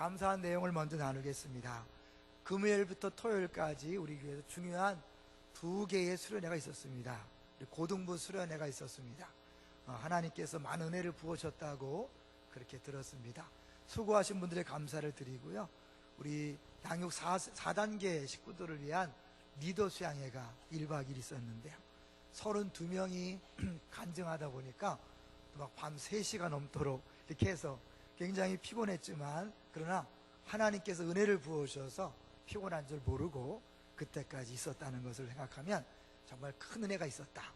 감사한 내용을 먼저 나누겠습니다. 금요일부터 토요일까지 우리 교회에서 중요한 2개의 수련회가 있었습니다. 고등부 수련회가 있었습니다. 하나님께서 많은 은혜를 부으셨다고 그렇게 들었습니다. 수고하신 분들의 감사를 드리고요. 우리 양육 4단계 식구들을 위한 리더 수양회가 1박 2일 있었는데요. 32명이 간증하다 보니까 막 밤 3시가 넘도록 이렇게 해서 굉장히 피곤했지만, 그러나 하나님께서 은혜를 부어주셔서 피곤한 줄 모르고 그때까지 있었다는 것을 생각하면 정말 큰 은혜가 있었다.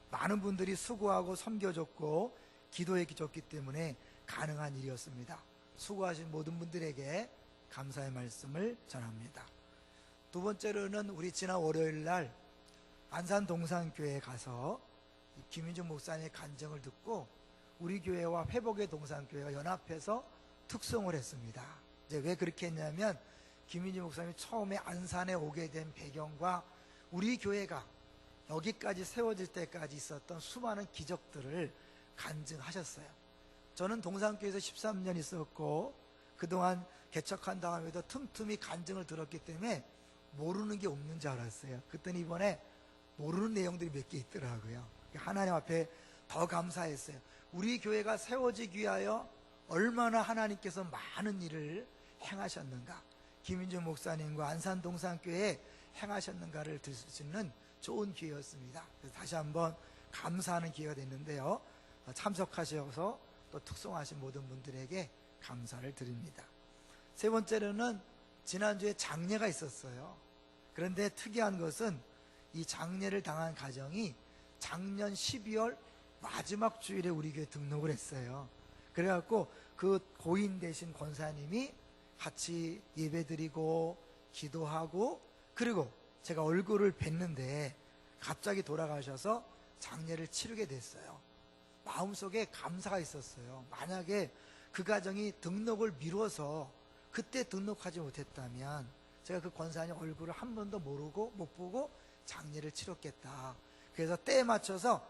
많은 분들이 수고하고 섬겨줬고 기도해 줬기 때문에 가능한 일이었습니다. 수고하신 모든 분들에게 감사의 말씀을 전합니다. 두 번째로는 우리 지난 월요일 날 안산 동산교회에 가서 김인중 목사님의 간증을 듣고 우리 교회와 회복의 동산교회가 연합해서 특송을 했습니다. 이제 왜 그렇게 했냐면, 김인중 목사님이 처음에 안산에 오게 된 배경과 우리 교회가 여기까지 세워질 때까지 있었던 수많은 기적들을 간증하셨어요. 저는 동산교회에서 13년 있었고 그동안 개척한 다음에도 틈틈이 간증을 들었기 때문에 모르는 게 없는 줄 알았어요. 그랬더니 이번에 모르는 내용들이 몇 개 있더라고요. 하나님 앞에 더 감사했어요. 우리 교회가 세워지기 위하여 얼마나 하나님께서 많은 일을 행하셨는가, 김인중 목사님과 안산 동산교회에 행하셨는가를 들 수 있는 좋은 기회였습니다. 그래서 다시 한번 감사하는 기회가 됐는데요. 참석하셔서 또 특송하신 모든 분들에게 감사를 드립니다. 세 번째로는 지난주에 장례가 있었어요. 그런데 특이한 것은 이 장례를 당한 가정이 작년 12월 마지막 주일에 우리 교회 등록을 했어요. 그래갖고 그 고인 되신 권사님이 같이 예배드리고 기도하고, 그리고 제가 얼굴을 뵀는데 갑자기 돌아가셔서 장례를 치르게 됐어요. 마음속에 감사가 있었어요. 만약에 그 가정이 등록을 미뤄서 그때 등록하지 못했다면 제가 그 권사님 얼굴을 한 번도 모르고 못 보고 장례를 치렀겠다. 그래서 때에 맞춰서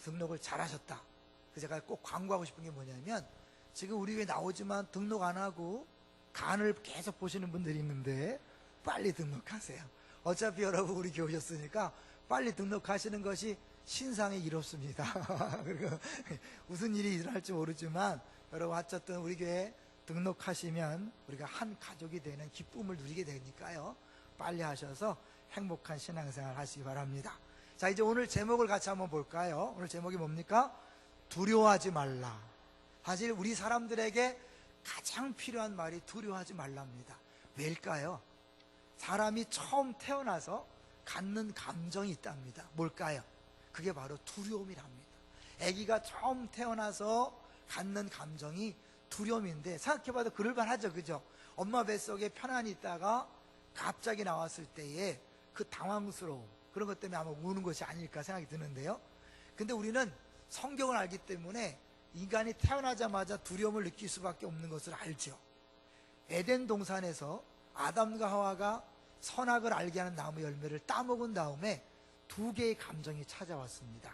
등록을 잘하셨다. 그래서 제가 꼭 광고하고 싶은 게 뭐냐면, 지금 우리 교회 나오지만 등록 안 하고 간을 계속 보시는 분들이 있는데 빨리 등록하세요. 어차피 여러분 우리 교회 오셨으니까 빨리 등록하시는 것이 신상에 이롭습니다. 그리고 무슨 일이 일어날지 모르지만 여러분 어쨌든 우리 교회 등록하시면 우리가 한 가족이 되는 기쁨을 누리게 되니까요. 빨리 하셔서 행복한 신앙생활 하시기 바랍니다. 자, 이제 오늘 제목을 같이 한번 볼까요? 오늘 제목이 뭡니까? 두려워하지 말라. 사실 우리 사람들에게 가장 필요한 말이 두려워하지 말랍니다. 왜일까요? 사람이 처음 태어나서 갖는 감정이 있답니다. 뭘까요? 그게 바로 두려움이랍니다. 아기가 처음 태어나서 갖는 감정이 두려움인데, 생각해봐도 그럴만하죠, 그죠? 엄마 뱃속에 편안히 있다가 갑자기 나왔을 때의 그 당황스러움, 그런 것 때문에 아마 우는 것이 아닐까 생각이 드는데요. 근데 우리는 성경을 알기 때문에 인간이 태어나자마자 두려움을 느낄 수밖에 없는 것을 알죠. 에덴 동산에서 아담과 하와가 선악을 알게 하는 나무 열매를 따먹은 다음에 2개의 감정이 찾아왔습니다.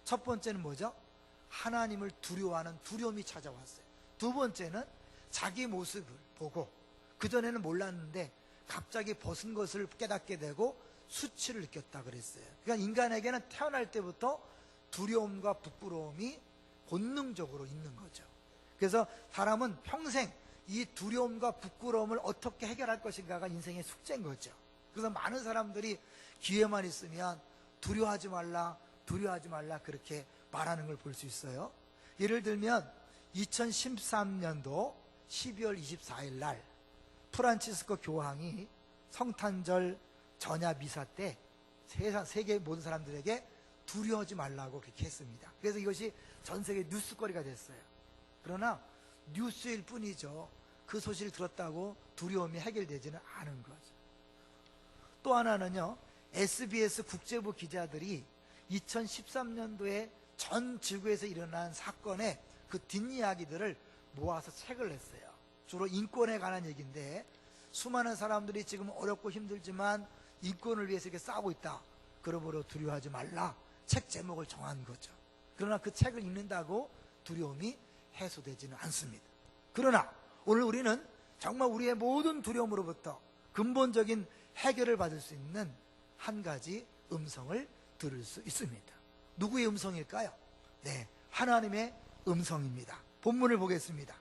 첫 번째는 뭐죠? 하나님을 두려워하는 두려움이 찾아왔어요. 두 번째는 자기 모습을 보고, 그전에는 몰랐는데 갑자기 벗은 것을 깨닫게 되고 수치를 느꼈다 그랬어요. 그러니까 인간에게는 태어날 때부터 두려움과 부끄러움이 본능적으로 있는 거죠. 그래서 사람은 평생 이 두려움과 부끄러움을 어떻게 해결할 것인가가 인생의 숙제인 거죠. 그래서 많은 사람들이 기회만 있으면 두려워하지 말라, 두려워하지 말라 그렇게 말하는 걸 볼 수 있어요. 예를 들면 2013년도 12월 24일 날 프란치스코 교황이 성탄절 전야 미사 때 세계 모든 사람들에게 두려워하지 말라고 그렇게 했습니다. 그래서 이것이 전 세계 뉴스거리가 됐어요. 그러나 뉴스일 뿐이죠. 그 소식을 들었다고 두려움이 해결되지는 않은 거죠. 또 하나는요, SBS 국제부 기자들이 2013년도에 전 지구에서 일어난 사건의 그 뒷이야기들을 모아서 책을 냈어요. 주로 인권에 관한 얘기인데, 수많은 사람들이 지금 어렵고 힘들지만 인권을 위해서 이렇게 싸우고 있다. 그러므로 두려워하지 말라. 책 제목을 정한 거죠. 그러나 그 책을 읽는다고 두려움이 해소되지는 않습니다. 그러나 오늘 우리는 정말 우리의 모든 두려움으로부터 근본적인 해결을 받을 수 있는 한 가지 음성을 들을 수 있습니다. 누구의 음성일까요? 네, 하나님의 음성입니다. 본문을 보겠습니다.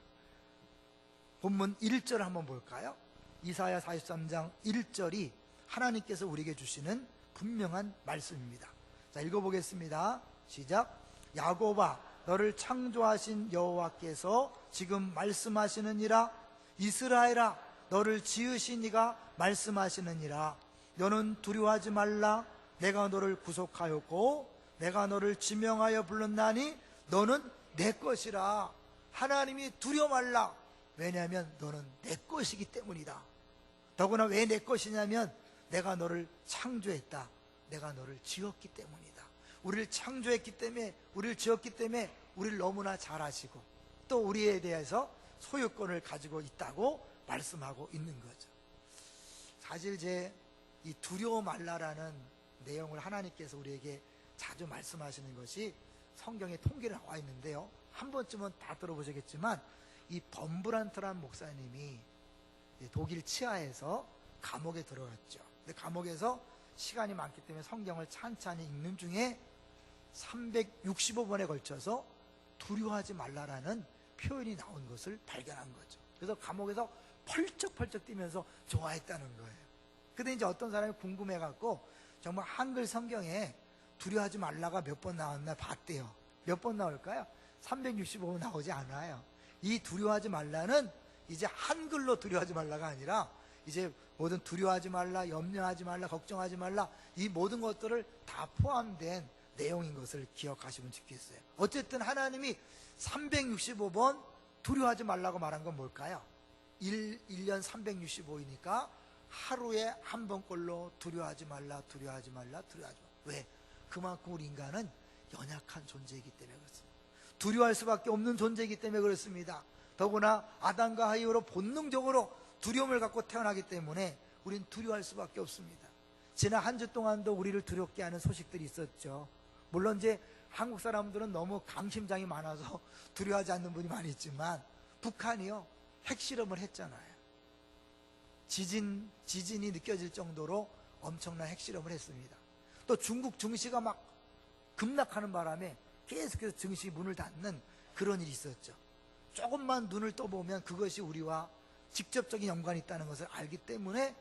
본문 1절 한번 볼까요? 이사야 43장 1절이 하나님께서 우리에게 주시는 분명한 말씀입니다. 자, 읽어보겠습니다. 시작. 야곱아, 너를 창조하신 여호와께서 지금 말씀하시느니라. 이스라엘아, 너를 지으신 이가 말씀하시느니라. 너는 두려워하지 말라. 내가 너를 구속하였고 내가 너를 지명하여 불렀나니 너는 내 것이라. 하나님이 두려워 말라. 왜냐하면 너는 내 것이기 때문이다. 더구나 왜 내 것이냐면 내가 너를 창조했다. 내가 너를 지었기 때문이다. 우리를 창조했기 때문에, 우리를 지었기 때문에 우리를 너무나 잘 아시고 또 우리에 대해서 소유권을 가지고 있다고 말씀하고 있는 거죠. 사실 이 두려워 말라라는 내용을 하나님께서 우리에게 자주 말씀하시는 것이 성경에 통계로 나와 있는데요, 한 번쯤은 다 들어보셨겠지만 이 범브란트라는 목사님이 독일 치하에서 감옥에 들어갔죠. 근데 감옥에서 시간이 많기 때문에 성경을 찬찬히 읽는 중에 365번에 걸쳐서 두려워하지 말라라는 표현이 나온 것을 발견한 거죠. 그래서 감옥에서 펄쩍펄쩍 뛰면서 좋아했다는 거예요. 근데 이제 어떤 사람이 궁금해갖고 정말 한글 성경에 두려워하지 말라가 몇 번 나왔나 봤대요. 몇 번 나올까요? 365번 나오지 않아요. 이 두려워하지 말라는 이제 한글로 두려워하지 말라가 아니라 이제 모든 두려워하지 말라, 염려하지 말라, 걱정하지 말라, 이 모든 것들을 다 포함된 내용인 것을 기억하시면 좋겠어요. 어쨌든 하나님이 365번 두려워하지 말라고 말한 건 뭘까요? 1년 365이니까 하루에 한 번꼴로 두려워하지 말라, 두려워하지 말라, 두려워하지 말라. 왜? 그만큼 우리 인간은 연약한 존재이기 때문에 그렇습니다. 두려워할 수밖에 없는 존재이기 때문에 그렇습니다. 더구나 아담과 하와 이후로 본능적으로 두려움을 갖고 태어나기 때문에 우린 두려워할 수밖에 없습니다. 지난 한 주 동안도 우리를 두렵게 하는 소식들이 있었죠. 물론 이제 한국 사람들은 너무 강심장이 많아서 두려워하지 않는 분이 많이 있지만 북한이요, 핵실험을 했잖아요. 지진이 느껴질 정도로 엄청난 핵실험을 했습니다. 또 중국 증시가 막 급락하는 바람에 계속해서 증시 문을 닫는 그런 일이 있었죠. 조금만 눈을 떠보면 그것이 우리와 직접적인 연관이 있다는 것을 알기 때문에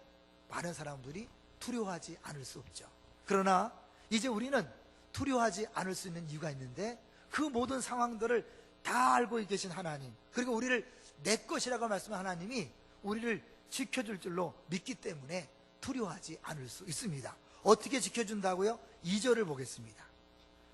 많은 사람들이 두려워하지 않을 수 없죠. 그러나 이제 우리는 두려워하지 않을 수 있는 이유가 있는데, 그 모든 상황들을 다 알고 계신 하나님, 그리고 우리를 내 것이라고 말씀한 하나님이 우리를 지켜줄 줄로 믿기 때문에 두려워하지 않을 수 있습니다. 어떻게 지켜준다고요? 2절을 보겠습니다.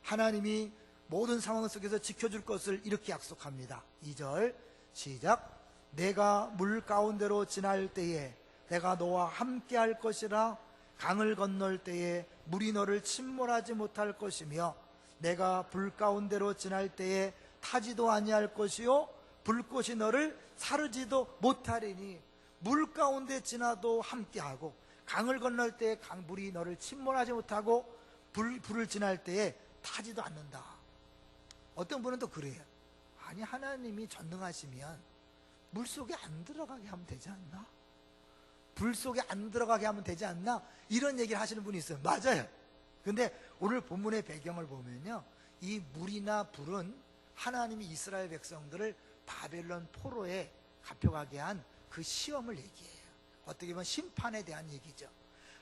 하나님이 모든 상황 속에서 지켜줄 것을 이렇게 약속합니다. 2절 시작. 내가 물 가운데로 지날 때에 내가 너와 함께 할 것이라. 강을 건널 때에 물이 너를 침몰하지 못할 것이며 내가 불 가운데로 지날 때에 타지도 아니할 것이요 불꽃이 너를 사르지도 못하리니. 물 가운데 지나도 함께하고 강을 건널 때에 물이 너를 침몰하지 못하고 불을 지날 때에 타지도 않는다. 어떤 분은 또 그래요. 아니, 하나님이 전능하시면 물속에 안 들어가게 하면 되지 않나? 불 속에 안 들어가게 하면 되지 않나? 이런 얘기를 하시는 분이 있어요. 맞아요. 근데 오늘 본문의 배경을 보면요, 이 물이나 불은 하나님이 이스라엘 백성들을 바벨론 포로에 갚혀가게 한 그 시험을 얘기해요. 어떻게 보면 심판에 대한 얘기죠.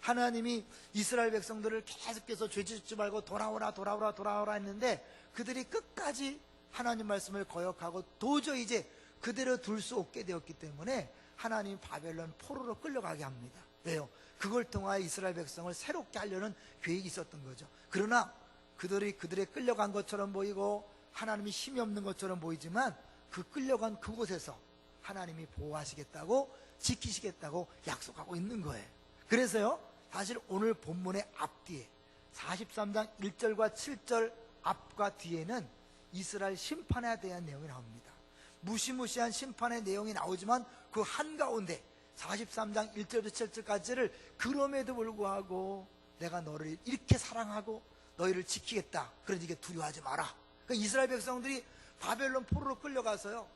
하나님이 이스라엘 백성들을 계속해서 죄짓지 말고 돌아오라 했는데 그들이 끝까지 하나님 말씀을 거역하고 도저히 이제 그대로 둘 수 없게 되었기 때문에 하나님 바벨론 포로로 끌려가게 합니다. 왜요? 그걸 통하여 이스라엘 백성을 새롭게 하려는 계획이 있었던 거죠. 그러나 그들의 끌려간 것처럼 보이고 하나님이 힘이 없는 것처럼 보이지만 그 끌려간 그곳에서 하나님이 보호하시겠다고, 지키시겠다고 약속하고 있는 거예요. 그래서요, 사실 오늘 본문의 앞뒤에 43장 1절과 7절 앞과 뒤에는 이스라엘 심판에 대한 내용이 나옵니다. 무시무시한 심판의 내용이 나오지만 그 한가운데 43장 1절부터 7절까지를 그럼에도 불구하고 내가 너를 이렇게 사랑하고 너희를 지키겠다, 그러니까 두려워하지 마라. 그러니까 이스라엘 백성들이 바벨론 포로로 끌려가서요,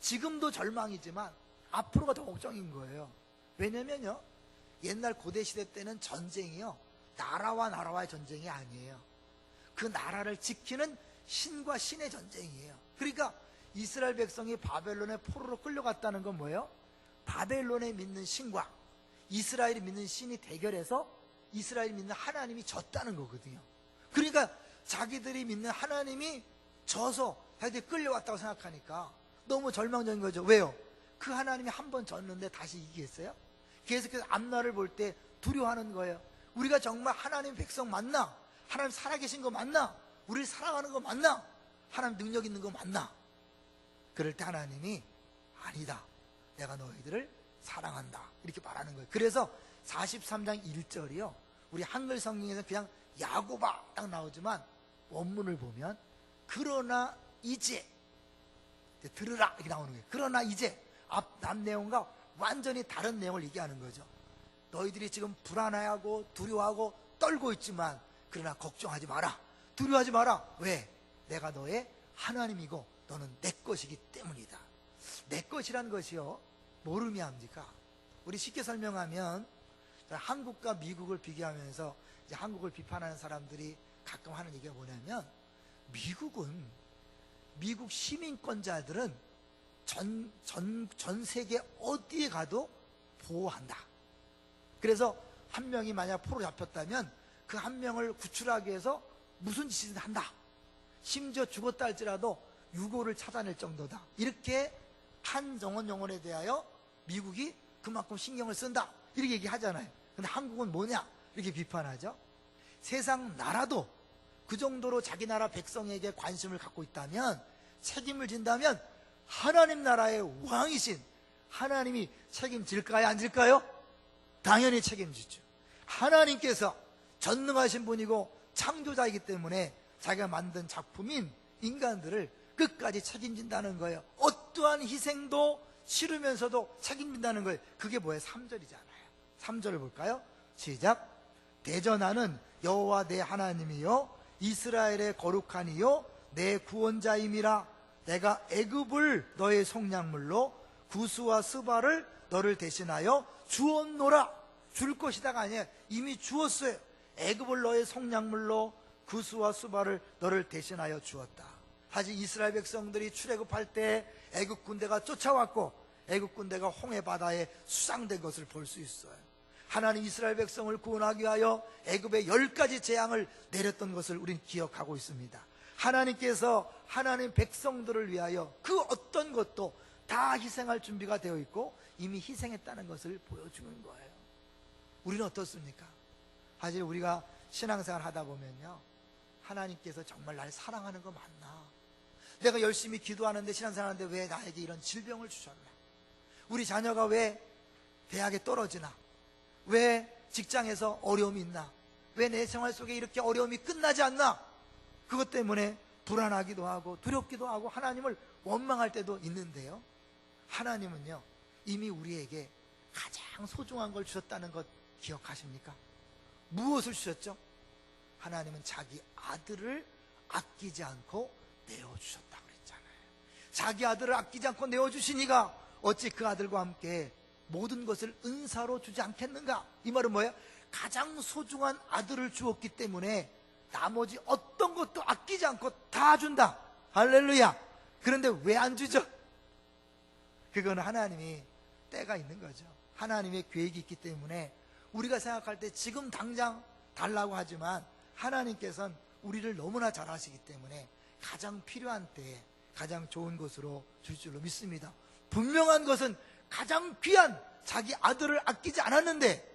지금도 절망이지만 앞으로가 더 걱정인 거예요. 왜냐면요, 옛날 고대 시대 때는 전쟁이요, 나라와 나라와의 전쟁이 아니에요. 그 나라를 지키는 신과 신의 전쟁이에요. 그러니까 이스라엘 백성이 바벨론의 포로로 끌려갔다는 건 뭐예요? 바벨론에 믿는 신과 이스라엘이 믿는 신이 대결해서 이스라엘이 믿는 하나님이 졌다는 거거든요. 그러니까 자기들이 믿는 하나님이 져서 자기들이 끌려왔다고 생각하니까 너무 절망적인 거죠. 왜요? 그 하나님이 한 번 졌는데 다시 이기겠어요? 계속해서 앞날을 볼 때 두려워하는 거예요. 우리가 정말 하나님 백성 맞나? 하나님 살아계신 거 맞나? 우리를 사랑하는 거 맞나? 하나님 능력 있는 거 맞나? 그럴 때 하나님이 아니다, 내가 너희들을 사랑한다, 이렇게 말하는 거예요. 그래서 43장 1절이요, 우리 한글 성경에서 그냥 야고바 딱 나오지만 원문을 보면 그러나 이제 들으라 이렇게 나오는 거예요. 그러나 이제 앞 내용과 완전히 다른 내용을 얘기하는 거죠. 너희들이 지금 불안해하고 두려워하고 떨고 있지만 그러나 걱정하지 마라, 두려워하지 마라. 왜? 내가 너의 하나님이고 너는 내 것이기 때문이다. 내 것이라는 것이요, 뭘 의미합니까? 우리 쉽게 설명하면 한국과 미국을 비교하면서 이제 한국을 비판하는 사람들이 가끔 하는 얘기가 뭐냐면, 미국 시민권자들은 전 세계 어디에 가도 보호한다. 그래서 한 명이 만약 포로 잡혔다면 그 한 명을 구출하기 위해서 무슨 짓이든 한다. 심지어 죽었다 할지라도 유고를 찾아낼 정도다. 이렇게 한 영혼에 대하여 미국이 그만큼 신경을 쓴다, 이렇게 얘기하잖아요. 근데 한국은 뭐냐? 이렇게 비판하죠. 세상 나라도 그 정도로 자기 나라 백성에게 관심을 갖고 있다면, 책임을 진다면 하나님 나라의 왕이신 하나님이 책임질까요, 안 질까요? 당연히 책임지죠. 하나님께서 전능하신 분이고 창조자이기 때문에 자기가 만든 작품인 인간들을 끝까지 책임진다는 거예요. 어떠한 희생도 치르면서도 책임진다는 거예요. 그게 뭐예요? 3절이잖아요. 3절을 볼까요? 시작. 대전하는 여호와 내 하나님이요 이스라엘의 거룩한 이요 내 구원자임이라. 내가 애굽을 너의 속량물로 구스와 스바를 너를 대신하여 주었노라. 줄 것이다가 아니에요. 이미 주었어요. 애굽을 너의 속량물로 구스와 스바를 너를 대신하여 주었다. 사실 이스라엘 백성들이 출애굽할 때 애굽 군대가 쫓아왔고 애굽 군대가 홍해 바다에 수상된 것을 볼 수 있어요. 하나님 이스라엘 백성을 구원하기 위하여 애굽에 10가지 재앙을 내렸던 것을 우리는 기억하고 있습니다. 하나님께서 하나님 백성들을 위하여 그 어떤 것도 다 희생할 준비가 되어 있고 이미 희생했다는 것을 보여주는 거예요. 우리는 어떻습니까? 사실 우리가 신앙생활 하다 보면요, 하나님께서 정말 날 사랑하는 거 맞나? 내가 열심히 기도하는데 신앙생활 하는데 왜 나에게 이런 질병을 주셨나? 우리 자녀가 왜 대학에 떨어지나? 왜 직장에서 어려움이 있나? 왜 내 생활 속에 이렇게 어려움이 끝나지 않나? 그것 때문에 불안하기도 하고 두렵기도 하고 하나님을 원망할 때도 있는데요, 하나님은요 이미 우리에게 가장 소중한 걸 주셨다는 것 기억하십니까? 무엇을 주셨죠? 하나님은 자기 아들을 아끼지 않고 내어주셨다고 그랬잖아요. 자기 아들을 아끼지 않고 내어주시니가 어찌 그 아들과 함께 모든 것을 은사로 주지 않겠는가? 이 말은 뭐예요? 가장 소중한 아들을 주었기 때문에 나머지 어떤 것도 아끼지 않고 다 준다. 할렐루야. 그런데 왜 안 주죠? 그건 하나님이 때가 있는 거죠. 하나님의 계획이 있기 때문에 우리가 생각할 때 지금 당장 달라고 하지만 하나님께서는 우리를 너무나 잘 아시기 때문에 가장 필요한 때에 가장 좋은 것으로 줄 줄로 믿습니다. 분명한 것은 가장 귀한 자기 아들을 아끼지 않았는데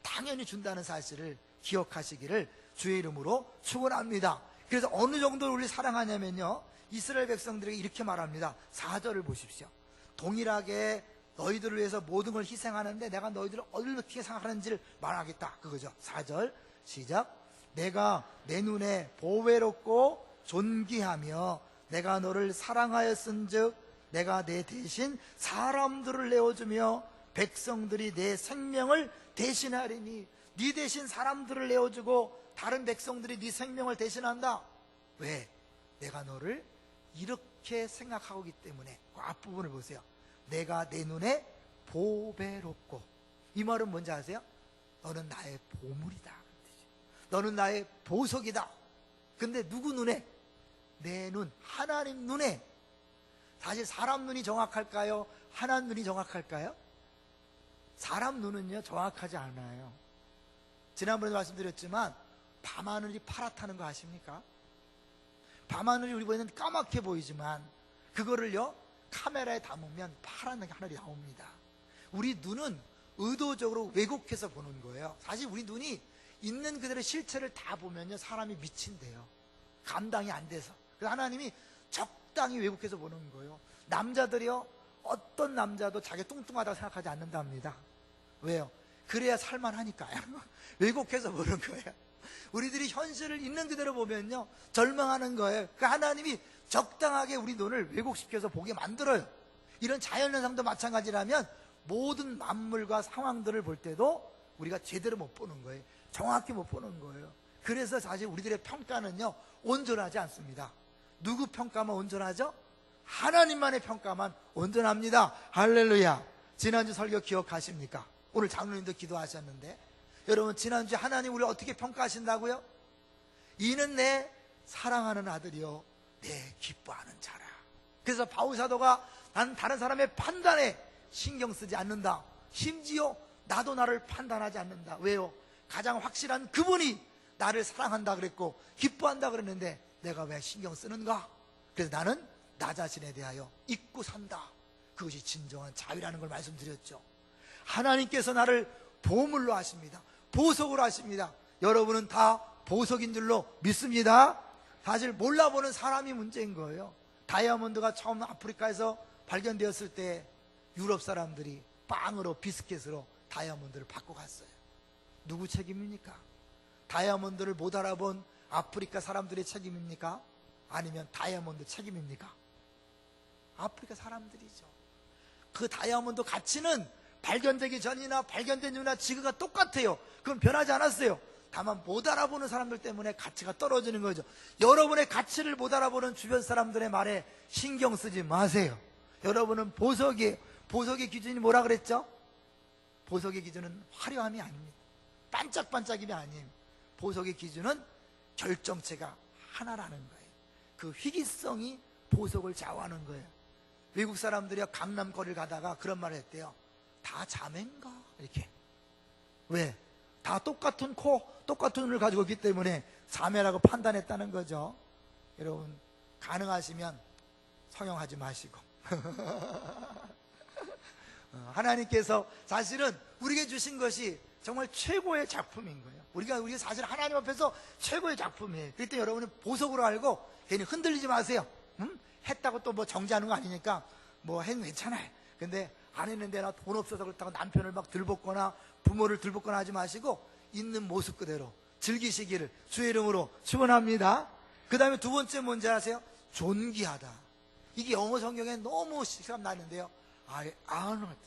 당연히 준다는 사실을 기억하시기를 주의 이름으로 축원합니다. 그래서 어느 정도로 우리를 사랑하냐면요, 이스라엘 백성들에게 이렇게 말합니다. 4절을 보십시오. 동일하게 너희들을 위해서 모든 걸 희생하는데 내가 너희들을 어떻게 생각하는지를 말하겠다, 그거죠. 4절 시작. 내가 내 눈에 보배롭고 존귀하며 내가 너를 사랑하였은즉 내가 내 대신 사람들을 내어주며 백성들이 내 생명을 대신하리니. 네 대신 사람들을 내어주고 다른 백성들이 네 생명을 대신한다. 왜? 내가 너를 이렇게 생각하고 있기 때문에. 그 앞부분을 보세요. 내가 내 눈에 보배롭고. 이 말은 뭔지 아세요? 너는 나의 보물이다. 너는 나의 보석이다. 근데 누구 눈에? 내 눈, 하나님 눈에. 사실 사람 눈이 정확할까요? 하나님 눈이 정확할까요? 사람 눈은요 정확하지 않아요. 지난번에 말씀드렸지만 밤하늘이 파랗다는 거 아십니까? 밤하늘이 우리 보이는 까맣게 보이지만 그거를요 카메라에 담으면 파란 하늘이 나옵니다. 우리 눈은 의도적으로 왜곡해서 보는 거예요. 사실 우리 눈이 있는 그대로 실체를 다 보면요 사람이 미친대요. 감당이 안 돼서. 그래서 하나님이 적당히 왜곡해서 보는 거예요. 남자들이요 어떤 남자도 자기 뚱뚱하다고 생각하지 않는답니다. 왜요? 그래야 살만하니까요. 왜곡해서 보는 거예요. 우리들이 현실을 있는 그대로 보면요 절망하는 거예요. 그러니까 하나님이 적당하게 우리 눈을 왜곡시켜서 보게 만들어요. 이런 자연현상도 마찬가지라면 모든 만물과 상황들을 볼 때도 우리가 제대로 못 보는 거예요. 정확히 못 보는 거예요. 그래서 사실 우리들의 평가는요 온전하지 않습니다. 누구 평가만 온전하죠? 하나님만의 평가만 온전합니다. 할렐루야. 지난주 설교 기억하십니까? 오늘 장로님도 기도하셨는데 여러분 지난주에 하나님 우리를 어떻게 평가하신다고요? 이는 내 사랑하는 아들이요 내 기뻐하는 자라. 그래서 바울 사도가 난 다른 사람의 판단에 신경 쓰지 않는다. 심지어 나도 나를 판단하지 않는다. 왜요? 가장 확실한 그분이 나를 사랑한다 그랬고 기뻐한다 그랬는데 내가 왜 신경 쓰는가? 그래서 나는 나 자신에 대하여 잊고 산다. 그것이 진정한 자유라는 걸 말씀드렸죠. 하나님께서 나를 보물로 하십니다. 보석으로 하십니다. 여러분은 다 보석인 줄로 믿습니다. 사실 몰라보는 사람이 문제인 거예요. 다이아몬드가 처음 아프리카에서 발견되었을 때 유럽 사람들이 빵으로 비스켓으로 다이아몬드를 받고 갔어요. 누구 책임입니까? 다이아몬드를 못 알아본 아프리카 사람들의 책임입니까? 아니면 다이아몬드 책임입니까? 아프리카 사람들이죠. 그 다이아몬드 가치는 발견되기 전이나 발견된 이후나 지금과 똑같아요. 그건 변하지 않았어요. 다만 못 알아보는 사람들 때문에 가치가 떨어지는 거죠. 여러분의 가치를 못 알아보는 주변 사람들의 말에 신경 쓰지 마세요. 여러분은 보석의 기준이 뭐라 그랬죠? 보석의 기준은 화려함이 아닙니다. 반짝반짝임이 아니에요. 보석의 기준은 결정체가 하나라는 거예요. 그 희귀성이 보석을 좌우하는 거예요. 외국 사람들이 강남 거리를 가다가 그런 말을 했대요. 다 자매인가? 이렇게. 왜? 다 똑같은 코, 똑같은 눈을 가지고 있기 때문에 자매라고 판단했다는 거죠. 여러분 가능하시면 성형하지 마시고 하나님께서 사실은 우리에게 주신 것이 정말 최고의 작품인 거예요. 우리가 사실 하나님 앞에서 최고의 작품이에요. 그럴 때 여러분은 보석으로 알고 괜히 흔들리지 마세요. 했다고 또 뭐 정지하는 거 아니니까 뭐 해도 괜찮아요. 근데 안 했는데 나 돈 없어서 그렇다고 남편을 막 들볶거나 부모를 들볶거나 하지 마시고 있는 모습 그대로 즐기시기를 주의 이름으로 축원합니다. 그 다음에 두 번째 뭔지 아세요? 존귀하다. 이게 영어 성경에 너무 실감 나는데요. I honored.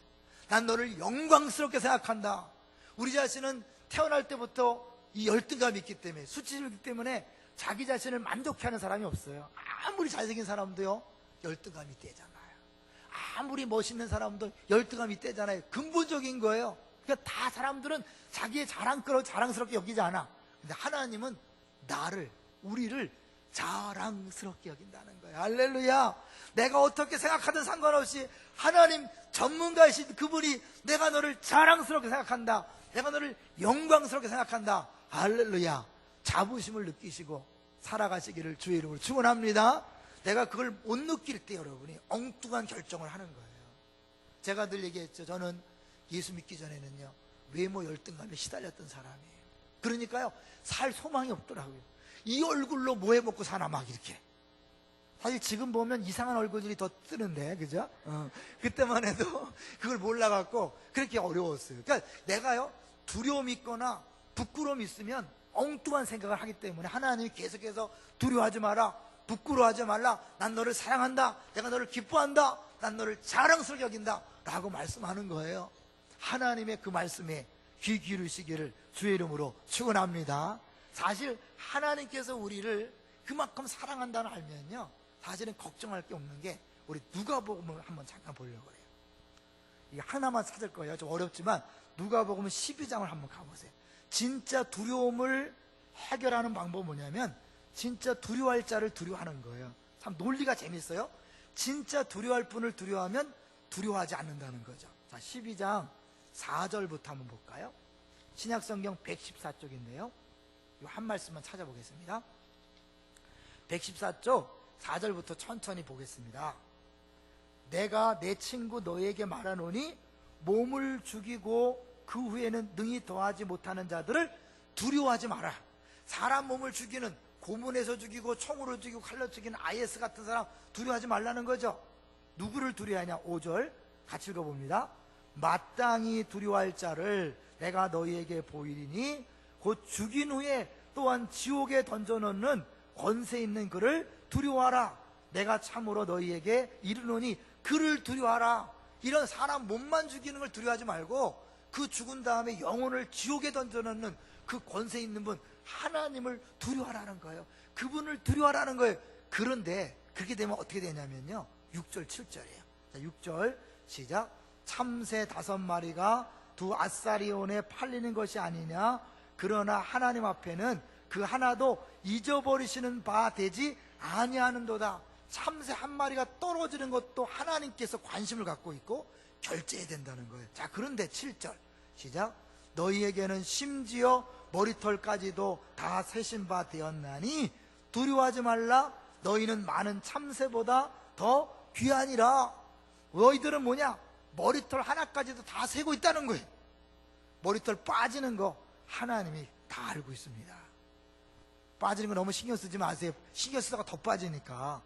난 너를 영광스럽게 생각한다. 우리 자신은 태어날 때부터 이 열등감이 있기 때문에 수치심이 있기 때문에 자기 자신을 만족해하는 사람이 없어요. 아무리 잘생긴 사람도요 열등감이 떼잖아요. 아무리 멋있는 사람도 열등감이 떼잖아요. 근본적인 거예요. 그러니까 다 사람들은 자기의 자랑스럽게 여기지 않아. 근데 하나님은 우리를 자랑스럽게 여긴다는 거예요. 할렐루야. 내가 어떻게 생각하든 상관없이 하나님 전문가이신 그분이 내가 너를 자랑스럽게 생각한다. 내가 너를 영광스럽게 생각한다. 할렐루야. 자부심을 느끼시고 살아가시기를 주의 이름으로 축원합니다. 내가 그걸 못 느낄 때 여러분이 엉뚱한 결정을 하는 거예요. 제가 늘 얘기했죠. 저는 예수 믿기 전에는요 외모 열등감에 시달렸던 사람이에요. 그러니까요 살 소망이 없더라고요. 이 얼굴로 뭐 해먹고 사나 막 이렇게. 사실 지금 보면 이상한 얼굴들이 더 뜨는데 그죠? 그때만 해도 그걸 몰라갖고 그렇게 어려웠어요. 그러니까 내가요 두려움이 있거나 부끄러움이 있으면 엉뚱한 생각을 하기 때문에 하나님이 계속해서 두려워하지 마라, 부끄러워하지 말라, 난 너를 사랑한다, 내가 너를 기뻐한다, 난 너를 자랑스럽게 여긴다 라고 말씀하는 거예요. 하나님의 그 말씀에 귀 기울이시기를 주의 이름으로 축원합니다. 사실 하나님께서 우리를 그만큼 사랑한다는 알면요 사실은 걱정할 게 없는 게 우리 누가복음을 한번 잠깐 보려고 해요. 이 하나만 찾을 거예요. 좀 어렵지만 누가복음 12장을 한번 가보세요. 진짜 두려움을 해결하는 방법은 뭐냐면 진짜 두려워할 자를 두려워하는 거예요. 참 논리가 재밌어요. 진짜 두려워할 분을 두려워하면 두려워하지 않는다는 거죠. 자, 12장 4절부터 한번 볼까요? 신약성경 114쪽인데요. 이 한 말씀만 찾아보겠습니다. 114쪽 4절부터 천천히 보겠습니다. 내가 내 친구 너에게 말하노니 몸을 죽이고 그 후에는 능히 더하지 못하는 자들을 두려워하지 마라. 사람 몸을 죽이는, 고문해서 죽이고 총으로 죽이고 칼로 죽이는 IS 같은 사람 두려워하지 말라는 거죠. 누구를 두려워하냐? 5절 같이 읽어봅니다. 마땅히 두려워할 자를 내가 너희에게 보이리니 곧 죽인 후에 또한 지옥에 던져놓는 권세 있는 그를 두려워하라. 내가 참으로 너희에게 이르노니 그를 두려워하라. 이런 사람 몸만 죽이는 걸 두려워하지 말고 그 죽은 다음에 영혼을 지옥에 던져놓는 그 권세 있는 분 하나님을 두려워하라는 거예요. 그분을 두려워하라는 거예요. 그런데 그렇게 되면 어떻게 되냐면요, 6절 7절이에요 자, 6절 시작. 참새 5마리가 두 아사리온에 팔리는 것이 아니냐. 그러나 하나님 앞에는 그 하나도 잊어버리시는 바 되지 아니하는도다. 참새 한 마리가 떨어지는 것도 하나님께서 관심을 갖고 있고 결제해야 된다는 거예요. 자, 그런데 7절 시작. 너희에게는 심지어 머리털까지도 다 세신 바 되었나니 두려워하지 말라. 너희는 많은 참새보다 더 귀하니라. 너희들은 뭐냐? 머리털 하나까지도 다 세고 있다는 거예요. 머리털 빠지는 거 하나님이 다 알고 있습니다. 빠지는 거 너무 신경 쓰지 마세요. 신경 쓰다가 더 빠지니까.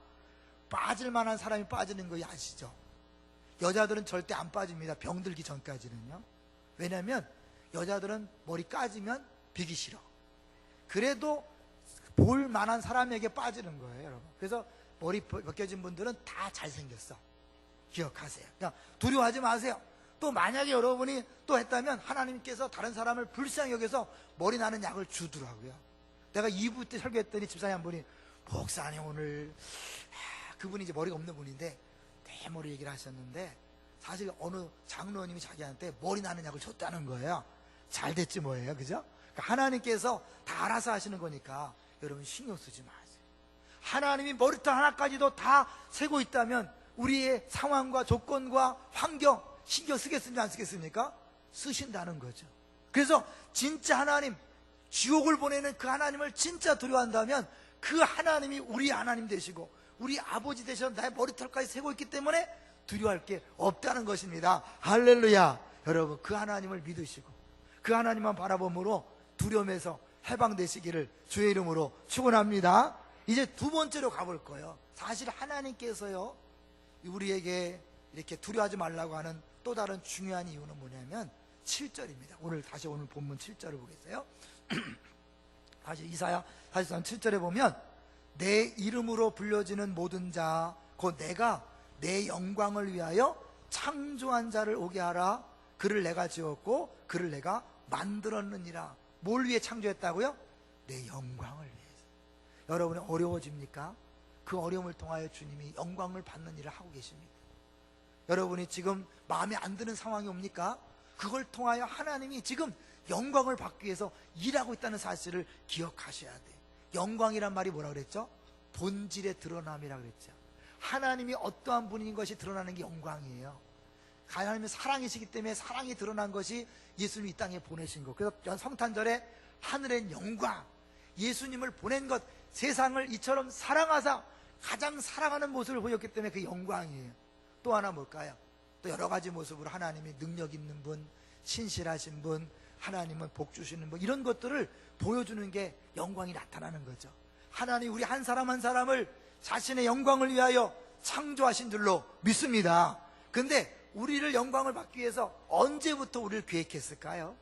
빠질 만한 사람이 빠지는 거 아시죠? 여자들은 절대 안 빠집니다. 병들기 전까지는요. 왜냐하면 여자들은 머리 까지면 비기 싫어. 그래도 볼 만한 사람에게 빠지는 거예요, 여러분. 그래서 머리 벗겨진 분들은 다 잘생겼어. 기억하세요. 그냥 두려워하지 마세요. 또 만약에 여러분이 또 했다면 하나님께서 다른 사람을 불쌍히 여겨서 머리 나는 약을 주더라고요. 내가 2부 때 설교했더니 집사님 한 분이 목사님 오늘 그분이 이제 머리가 없는 분인데 대머리 얘기를 하셨는데 사실 어느 장로님이 자기한테 머리 나는 약을 줬다는 거예요. 잘 됐지 뭐예요, 그죠? 그러니까 하나님께서 다 알아서 하시는 거니까 여러분 신경 쓰지 마세요. 하나님이 머리털 하나까지도 다 세고 있다면 우리의 상황과 조건과 환경 신경 쓰겠습니까? 안 쓰겠습니까? 쓰신다는 거죠. 그래서 진짜 하나님, 지옥을 보내는 그 하나님을 진짜 두려워한다면 그 하나님이 우리 하나님 되시고 우리 아버지 되셔서 나의 머리털까지 세고 있기 때문에 두려워할 게 없다는 것입니다. 할렐루야. 여러분, 그 하나님을 믿으시고 그 하나님만 바라봄으로 두려움에서 해방되시기를 주의 이름으로 축원합니다. 이제 두 번째로 가볼 거예요. 사실 하나님께서요, 우리에게 이렇게 두려워하지 말라고 하는 또 다른 중요한 이유는 뭐냐면 7절입니다. 오늘 본문 7절을 보겠어요. 다시 이사야 43 7절에 보면 내 이름으로 불려지는 모든 자 곧 내가 내 영광을 위하여 창조한 자를 오게 하라. 그를 내가 지었고 그를 내가 만들었느니라. 뭘 위해 창조했다고요? 내 영광을 위해서. 여러분이 어려워집니까? 그 어려움을 통하여 주님이 영광을 받는 일을 하고 계십니다. 여러분이 지금 마음에 안 드는 상황이 옵니까? 그걸 통하여 하나님이 지금 영광을 받기 위해서 일하고 있다는 사실을 기억하셔야 돼요. 영광이란 말이 뭐라 그랬죠? 본질의 드러남이라 그랬죠. 하나님이 어떠한 분인 것이 드러나는 게 영광이에요. 하나님은 사랑이시기 때문에 사랑이 드러난 것이 예수님이 이 땅에 보내신 것. 그래서 성탄절에 하늘의 영광, 예수님을 보낸 것, 세상을 이처럼 사랑하사 가장 사랑하는 모습을 보였기 때문에 그 영광이에요. 또 하나 뭘까요? 또 여러 가지 모습으로 하나님이 능력 있는 분, 신실하신 분, 하나님은 복 주시는 분, 이런 것들을 보여주는 게 영광이 나타나는 거죠. 하나님 우리 한 사람 한 사람을 자신의 영광을 위하여 창조하신 줄로 믿습니다. 근데 우리를 영광을 받기 위해서 언제부터 우리를 계획했을까요?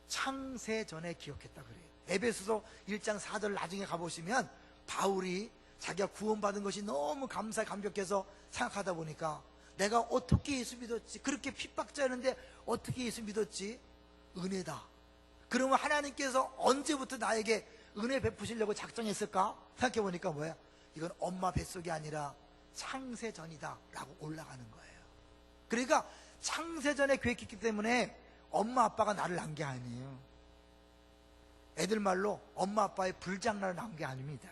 창세전에 기억했다 그래요. 에베소서 1장 4절 나중에 가보시면 바울이 자기가 구원받은 것이 너무 감격해서 생각하다 보니까 내가 어떻게 예수 믿었지? 그렇게 핍박자였는데 어떻게 예수 믿었지? 은혜다. 그러면 하나님께서 언제부터 나에게 은혜 베푸시려고 작정했을까? 생각해보니까 뭐야? 이건 엄마 뱃속이 아니라 창세전이다 라고 올라가는 거예요. 그러니까 창세전에 계획했기 때문에 엄마 아빠가 나를 낳은 게 아니에요. 애들 말로 엄마 아빠의 불장난을 낳은 게 아닙니다.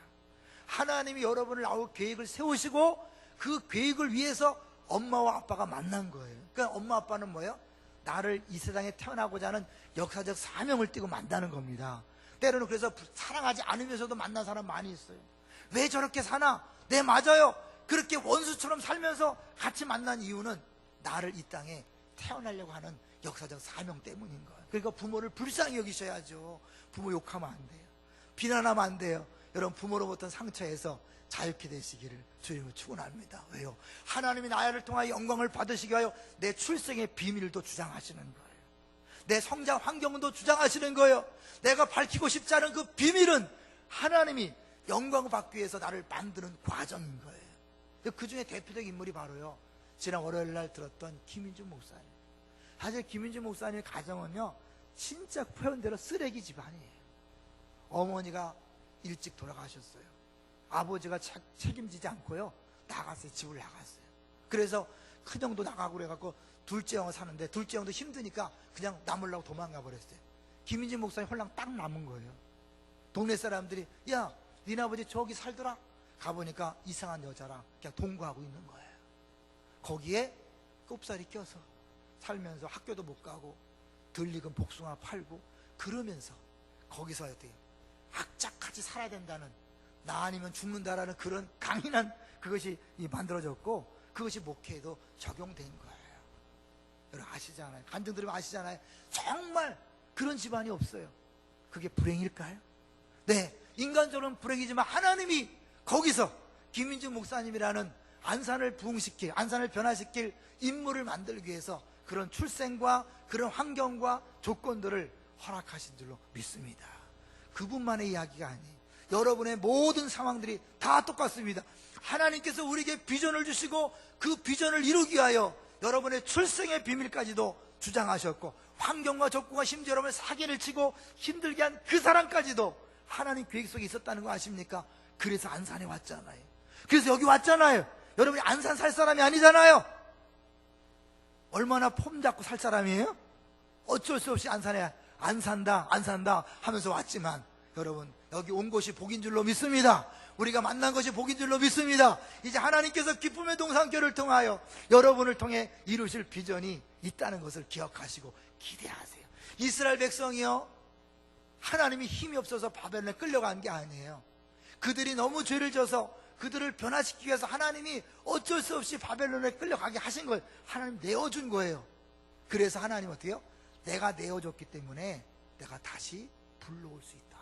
하나님이 여러분을 낳을 계획을 세우시고 그 계획을 위해서 엄마와 아빠가 만난 거예요. 그러니까 엄마 아빠는 뭐예요? 나를 이 세상에 태어나고자 하는 역사적 사명을 띠고 만나는 겁니다. 때로는 그래서 사랑하지 않으면서도 만난 사람 많이 있어요. 왜 저렇게 사나? 네, 맞아요. 그렇게 원수처럼 살면서 같이 만난 이유는 나를 이 땅에 태어나려고 하는 역사적 사명 때문인 거예요. 그러니까 부모를 불쌍히 여기셔야죠. 부모 욕하면 안 돼요. 비난하면 안 돼요. 여러분, 부모로부터 상처에서 자유케 되시기를 주님을 축원합니다. 왜요? 하나님이 나를 통하여 영광을 받으시기 위하여 내 출생의 비밀도 주장하시는 거예요. 내 성장 환경도 주장하시는 거예요. 내가 밝히고 싶지 않은 그 비밀은 하나님이 영광을 받기 위해서 나를 만드는 과정인 거예요. 그 중에 대표적 인물이 바로요, 지난 월요일 날 들었던 김인주 목사님. 사실 김인주 목사님의 가정은요, 진짜 표현대로 쓰레기 집안이에요. 어머니가 일찍 돌아가셨어요. 아버지가 책임지지 않고요, 나갔어요. 집을 나갔어요. 그래서 큰형도 나가고 그래갖고 둘째 형을 사는데, 둘째 형도 힘드니까 그냥 남으려고 도망가 버렸어요. 김인주 목사님 홀랑 딱 남은 거예요. 동네 사람들이, 야, 니네 아버지 저기 살더라? 가보니까 이상한 여자랑 그냥 동거하고 있는 거예요. 거기에 꼽살이 껴서 살면서 학교도 못 가고 들리건 복숭아 팔고 그러면서 거기서 어때요? 악착같이 살아야 된다는, 나 아니면 죽는다라는 그런 강인한 그것이 만들어졌고, 그것이 목회에도 적용된 거예요. 여러분 아시잖아요. 간증 들으면 아시잖아요. 정말 그런 집안이 없어요. 그게 불행일까요? 네, 인간적으로는 불행이지만 하나님이 거기서 김인주 목사님이라는 안산을 부흥시킬, 안산을 변화시킬 인물을 만들기 위해서 그런 출생과 그런 환경과 조건들을 허락하신 줄로 믿습니다. 그분만의 이야기가 아니에요. 여러분의 모든 상황들이 다 똑같습니다. 하나님께서 우리에게 비전을 주시고 그 비전을 이루기 위하여 여러분의 출생의 비밀까지도 주장하셨고, 환경과 조건과 심지어 여러분의 사기를 치고 힘들게 한 그 사람까지도 하나님 계획 속에 있었다는 거 아십니까? 그래서 안산에 왔잖아요. 그래서 여기 왔잖아요. 여러분이 안산 살 사람이 아니잖아요. 얼마나 폼 잡고 살 사람이에요? 어쩔 수 없이 안산에 안 산다 하면서 왔지만, 여러분 여기 온 것이 복인 줄로 믿습니다. 우리가 만난 것이 복인 줄로 믿습니다. 이제 하나님께서 기쁨의 동산교를 통하여 여러분을 통해 이루실 비전이 있다는 것을 기억하시고 기대하세요. 이스라엘 백성이요, 하나님이 힘이 없어서 바벨론에 끌려간 게 아니에요. 그들이 너무 죄를 져서 그들을 변화시키기 위해서 하나님이 어쩔 수 없이 바벨론에 끌려가게 하신 거예요. 하나님 내어준 거예요. 그래서 하나님 어떻게 해요? 내가 내어줬기 때문에 내가 다시 불러올 수 있다.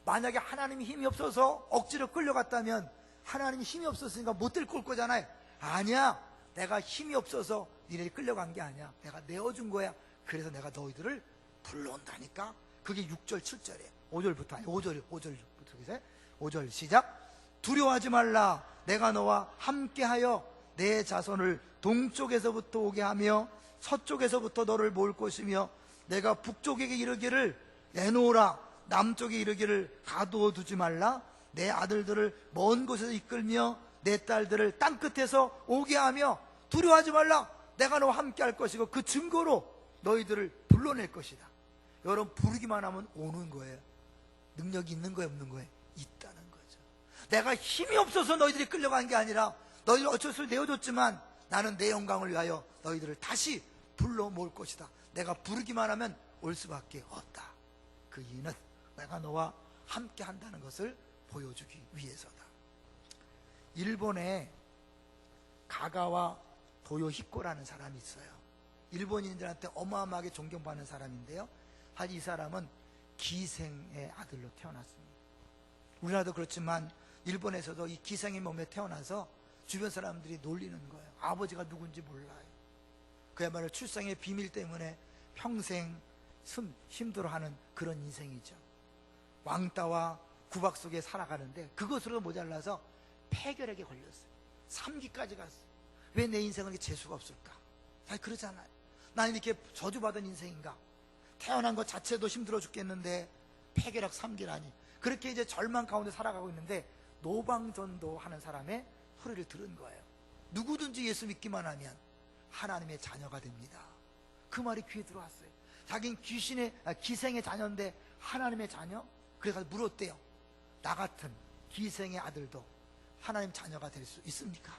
만약에 하나님이 힘이 없어서 억지로 끌려갔다면 하나님이 힘이 없었으니까 못 데리고 올 거잖아요. 아니야, 내가 힘이 없어서 니네들이 끌려간 게 아니야. 내가 내어준 거야. 그래서 내가 너희들을 불러온다니까. 그게 6절 7절이에요 5절부터 아니 5절부터 5절 시작. 두려워하지 말라. 내가 너와 함께하여 내 자손을 동쪽에서부터 오게 하며 서쪽에서부터 너를 모을 것이며, 내가 북쪽에게 이르기를 내놓으라, 남쪽에 이르기를 가두어 두지 말라. 내 아들들을 먼 곳에서 이끌며 내 딸들을 땅끝에서 오게 하며, 두려워하지 말라. 내가 너와 함께 할 것이고 그 증거로 너희들을 불러낼 것이다. 여러분, 부르기만 하면 오는 거예요. 능력이 있는 거예요, 없는 거예요? 있다는 거죠. 내가 힘이 없어서 너희들이 끌려간 게 아니라 너희들 어쩔 수 없이 내어줬지만 나는 내 영광을 위하여 너희들을 다시 불러 모을 것이다. 내가 부르기만 하면 올 수밖에 없다. 그 이유는 내가 너와 함께 한다는 것을 보여주기 위해서다. 일본에 가가와 도요히코라는 사람이 있어요. 일본인들한테 어마어마하게 존경받는 사람인데요, 이 사람은 기생의 아들로 태어났습니다. 우리나라도 그렇지만 일본에서도 이 기생의 몸에 태어나서 주변 사람들이 놀리는 거예요. 아버지가 누군지 몰라요. 그야말로 출생의 비밀 때문에 평생 힘들어하는 그런 인생이죠. 왕따와 구박 속에 살아가는데 그것으로도 모자라서 폐결핵에 걸렸어요. 3기까지 갔어요. 왜 내 인생은 이렇게 재수가 없을까? 다 그러잖아요. 나는 이렇게 저주받은 인생인가? 태어난 것 자체도 힘들어 죽겠는데 폐결핵 3기라니. 그렇게 이제 절망 가운데 살아가고 있는데 노방전도 하는 사람의 소리를 들은 거예요. 누구든지 예수 믿기만 하면 하나님의 자녀가 됩니다. 그 말이 귀에 들어왔어요. 자기는 기생의 자녀인데 하나님의 자녀? 그래서 물었대요. 나 같은 기생의 아들도 하나님 자녀가 될 수 있습니까?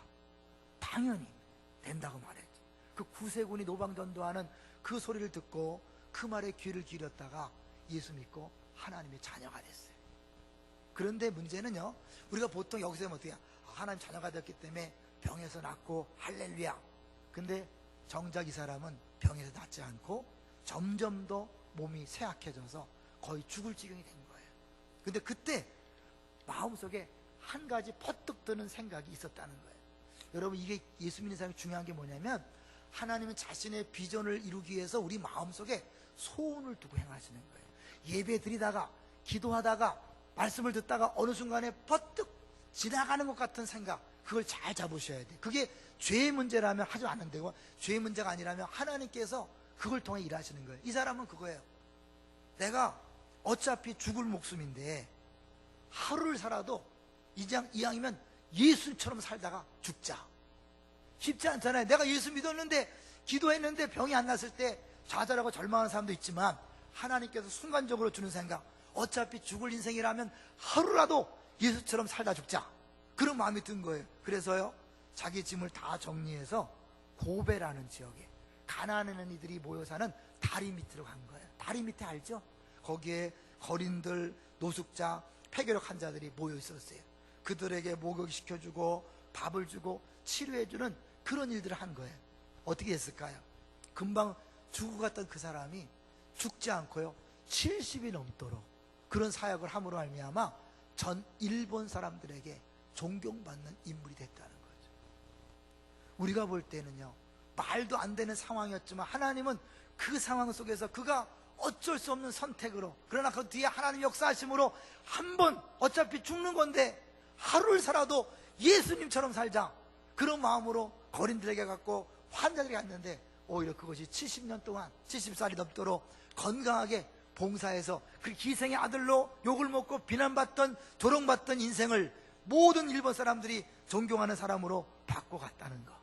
당연히 된다고 말했죠. 그 구세군이 노방전도하는 그 소리를 듣고 그 말에 귀를 기울였다가 예수 믿고 하나님의 자녀가 됐어요. 그런데 문제는요, 우리가 보통 여기서 어떻게 하나님 자녀가 됐기 때문에 병에서 낫고 할렐루야. 근데 정작 이 사람은 병에서 낫지 않고 점점 더 몸이 쇠약해져서 거의 죽을 지경이 된 거예요. 근데 그때 마음속에 한 가지 퍼뜩 드는 생각이 있었다는 거예요. 여러분, 이게 예수 믿는 사람이 중요한 게 뭐냐면, 하나님은 자신의 비전을 이루기 위해서 우리 마음속에 소원을 두고 행하시는 거예요. 예배 드리다가 기도하다가 말씀을 듣다가 어느 순간에 퍼뜩 지나가는 것 같은 생각, 그걸 잘 잡으셔야 돼요. 그게 죄의 문제라면 하지 않으면 되고, 죄의 문제가 아니라면 하나님께서 그걸 통해 일하시는 거예요. 이 사람은 그거예요. 내가 어차피 죽을 목숨인데 하루를 살아도 이왕이면 예수처럼 살다가 죽자. 쉽지 않잖아요. 내가 예수 믿었는데, 기도했는데 병이 안 났을 때 좌절하고 절망하는 사람도 있지만, 하나님께서 순간적으로 주는 생각, 어차피 죽을 인생이라면 하루라도 예수처럼 살다 죽자. 그런 마음이 든 거예요. 그래서요, 자기 짐을 다 정리해서 고베라는 지역에, 가난한 이들이 모여 사는 다리 밑으로 간 거예요. 다리 밑에 알죠? 거기에 거린들, 노숙자, 폐결핵 환자들이 모여 있었어요. 그들에게 목욕시켜주고 밥을 주고 치료해주는 그런 일들을 한 거예요. 어떻게 했을까요? 금방 죽고 갔던 그 사람이 죽지 않고요, 70이 넘도록 그런 사역을 함으로 말미암아 전 일본 사람들에게 존경받는 인물이 됐다는 거죠. 우리가 볼 때는요, 말도 안 되는 상황이었지만 하나님은 그 상황 속에서 그가 어쩔 수 없는 선택으로, 그러나 그 뒤에 하나님 역사하심으로 한 번 어차피 죽는 건데 하루를 살아도 예수님처럼 살자, 그런 마음으로 거린들에게 갔고 환자들에게 갔는데, 오히려 그것이 70년 동안 70살이 넘도록 건강하게 봉사해서 그 기생의 아들로 욕을 먹고 비난받던 조롱받던 인생을 모든 일본 사람들이 존경하는 사람으로 바꿔갔다는 거,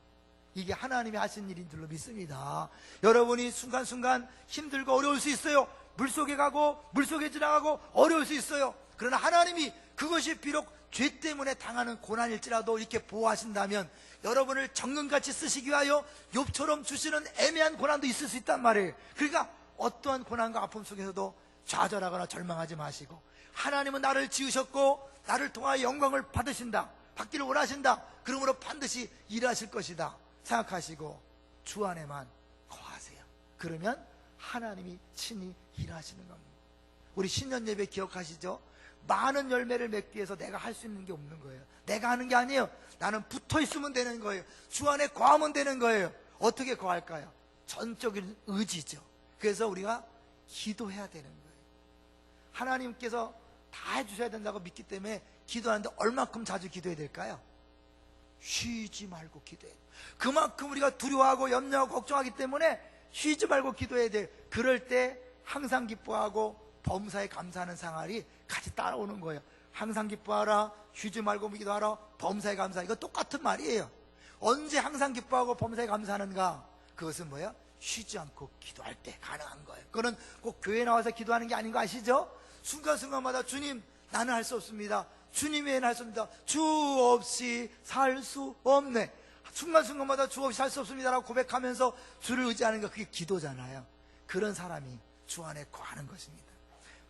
이게 하나님이 하신 일인 줄로 믿습니다. 여러분이 순간순간 힘들고 어려울 수 있어요. 물속에 가고 물속에 지나가고 어려울 수 있어요. 그러나 하나님이 그것이 비록 죄 때문에 당하는 고난일지라도 이렇게 보호하신다면 여러분을 정금같이 쓰시기 위하여 욥처럼 주시는 애매한 고난도 있을 수 있단 말이에요. 그러니까 어떠한 고난과 아픔 속에서도 좌절하거나 절망하지 마시고, 하나님은 나를 지으셨고 나를 통하여 영광을 받기를 원하신다. 그러므로 반드시 일하실 것이다 생각하시고 주 안에만 거하세요. 그러면 하나님이 친히 일하시는 겁니다. 우리 신년 예배 기억하시죠? 많은 열매를 맺기 위해서 내가 할 수 있는 게 없는 거예요. 내가 하는 게 아니에요. 나는 붙어 있으면 되는 거예요. 주 안에 거하면 되는 거예요. 어떻게 거할까요? 전적인 의지죠. 그래서 우리가 기도해야 되는 거예요. 하나님께서 다 해주셔야 된다고 믿기 때문에 기도하는데 얼마큼 자주 기도해야 될까요? 쉬지 말고 기도해야 돼요. 그만큼 우리가 두려워하고 염려하고 걱정하기 때문에 쉬지 말고 기도해야 돼요. 그럴 때 항상 기뻐하고 범사에 감사하는 생활이 같이 따라오는 거예요. 항상 기뻐하라, 쉬지 말고 기도하라, 범사에 감사하라. 이거 똑같은 말이에요. 언제 항상 기뻐하고 범사에 감사하는가? 그것은 뭐예요? 쉬지 않고 기도할 때 가능한 거예요. 그거는 꼭 교회 나와서 기도하는 게 아닌 거 아시죠? 순간순간마다 주님, 나는 할 수 없습니다. 주님 외에는 할 수 없습니다. 주 없이 살 수 없네. 순간순간마다 주 없이 살 수 없습니다라고 고백하면서 주를 의지하는 거, 그게 기도잖아요. 그런 사람이 주 안에 거하는 것입니다.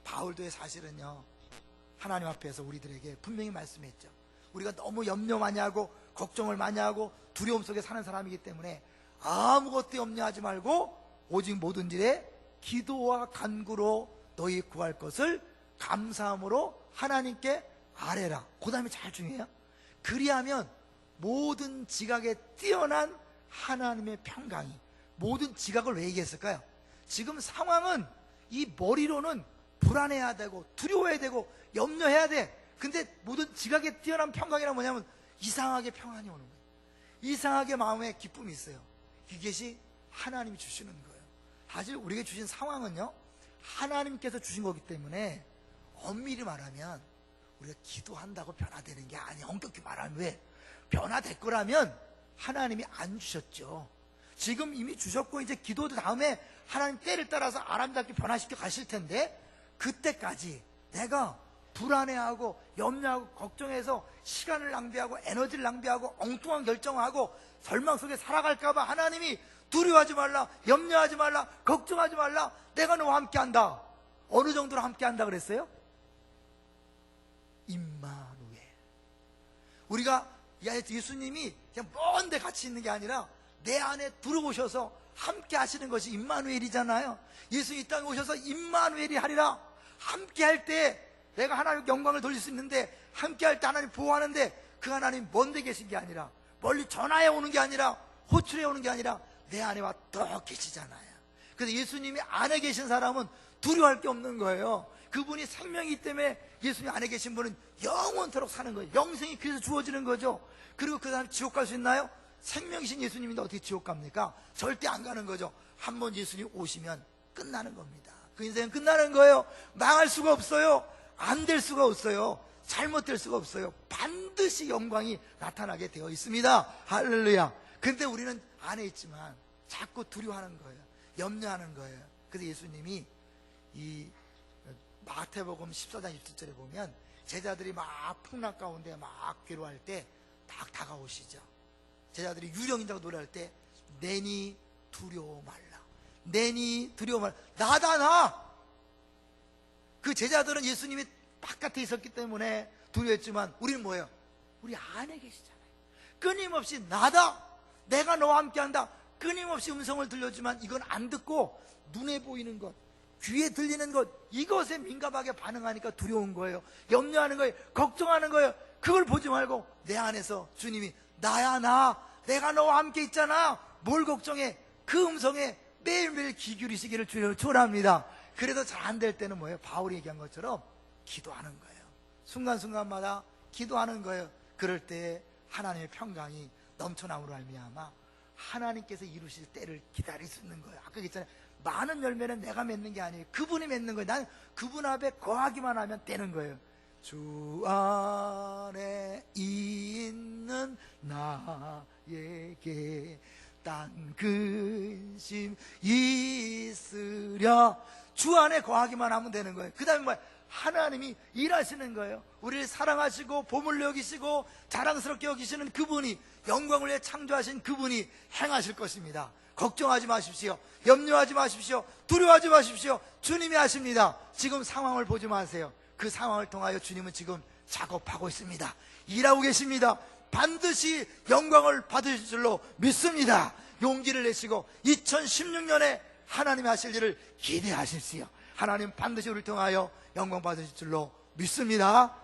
바울도 사실은요, 하나님 앞에서 우리들에게 분명히 말씀했죠. 우리가 너무 염려 많이 하고 걱정을 많이 하고 두려움 속에 사는 사람이기 때문에 아무것도 염려하지 말고 오직 모든 일에 기도와 간구로 너희 구할 것을 감사함으로 하나님께 아뢰라. 그 다음에 잘 중요해요. 그리하면 모든 지각에 뛰어난 하나님의 평강이, 모든 지각을 왜 얘기했을까요? 지금 상황은 이 머리로는 불안해야 되고 두려워해야 되고 염려해야 돼. 근데 모든 지각에 뛰어난 평강이란 뭐냐면 이상하게 평안이 오는 거예요. 이상하게 마음에 기쁨이 있어요. 이것이 하나님이 주시는 거예요. 사실 우리에게 주신 상황은요, 하나님께서 주신 거기 때문에 엄밀히 말하면 우리가 기도한다고 변화되는 게 아니에요. 엄격히 말하면. 왜? 변화될 거라면 하나님이 안 주셨죠. 지금 이미 주셨고 이제 기도도 다음에 하나님 때를 따라서 아름답게 변화시켜 가실 텐데, 그때까지 내가 불안해하고 염려하고 걱정해서 시간을 낭비하고 에너지를 낭비하고 엉뚱한 결정하고 절망 속에 살아갈까봐 하나님이 두려워하지 말라, 염려하지 말라, 걱정하지 말라, 내가 너와 함께한다. 어느 정도로 함께한다 그랬어요? 임마누엘. 우리가 예수님이 그냥 먼데 같이 있는 게 아니라 내 안에 들어오셔서 함께 하시는 것이 임마누엘이잖아요. 예수님 이 땅에 오셔서 임마누엘이 하리라. 함께 할 때 내가 하나님 영광을 돌릴 수 있는데, 함께 할 때 하나님 보호하는데, 그 하나님 먼데 계신 게 아니라, 멀리 전화해 오는 게 아니라, 호출해 오는 게 아니라 내 안에 와 또 계시잖아요. 그래서 예수님이 안에 계신 사람은 두려워할 게 없는 거예요. 그분이 생명이기 때문에 예수님 안에 계신 분은 영원토록 사는 거예요. 영생이 그래서 주어지는 거죠. 그리고 그 사람 지옥 갈 수 있나요? 생명이신 예수님인데 어떻게 지옥 갑니까? 절대 안 가는 거죠. 한번 예수님 오시면 끝나는 겁니다. 그 인생은 끝나는 거예요. 망할 수가 없어요. 안 될 수가 없어요. 잘못될 수가 없어요. 반드시 영광이 나타나게 되어 있습니다. 할렐루야. 근데 우리는 안에 있지만 자꾸 두려워하는 거예요. 염려하는 거예요. 그래서 예수님이 이 마태복음 14장 27절에 보면 제자들이 막 풍랑 가운데 막 괴로워할 때 딱 다가오시죠. 제자들이 유령인다고 노래할 때 내니 두려워 말라, 내니 두려워 말라, 나다 나. 그 제자들은 예수님이 바깥에 있었기 때문에 두려워했지만 우리는 뭐예요? 우리 안에 계시잖아요. 끊임없이 나다, 내가 너와 함께한다, 끊임없이 음성을 들려주지만 이건 안 듣고 눈에 보이는 것, 귀에 들리는 것, 이것에 민감하게 반응하니까 두려운 거예요. 염려하는 거예요. 걱정하는 거예요. 그걸 보지 말고 내 안에서 주님이 나야 나, 내가 너와 함께 있잖아, 뭘 걱정해. 그 음성에 매일매일 귀 기울이시기를 주님을 초라합니다. 그래도 잘 안 될 때는 뭐예요? 바울이 얘기한 것처럼 기도하는 거예요. 순간순간마다 기도하는 거예요. 그럴 때 하나님의 평강이 넘쳐남으로 말미암아 하나님께서 이루실 때를 기다릴 수 있는 거예요. 아까 얘기했잖아요. 많은 열매는 내가 맺는 게 아니에요. 그분이 맺는 거예요. 난 그분 앞에 거하기만 하면 되는 거예요. 주 안에 있는 나에게 딴 근심 있으랴. 주 안에 거하기만 하면 되는 거예요. 그 다음에 뭐야? 하나님이 일하시는 거예요. 우리를 사랑하시고 보물로 여기시고 자랑스럽게 여기시는 그분이, 영광을 위해 창조하신 그분이 행하실 것입니다. 걱정하지 마십시오. 염려하지 마십시오. 두려워하지 마십시오. 주님이 하십니다. 지금 상황을 보지 마세요. 그 상황을 통하여 주님은 지금 작업하고 있습니다. 일하고 계십니다. 반드시 영광을 받으실 줄로 믿습니다. 용기를 내시고 2016년에 하나님이 하실 일을 기대하십시오. 하나님 반드시 우리를 통하여 영광 받으실 줄로 믿습니다.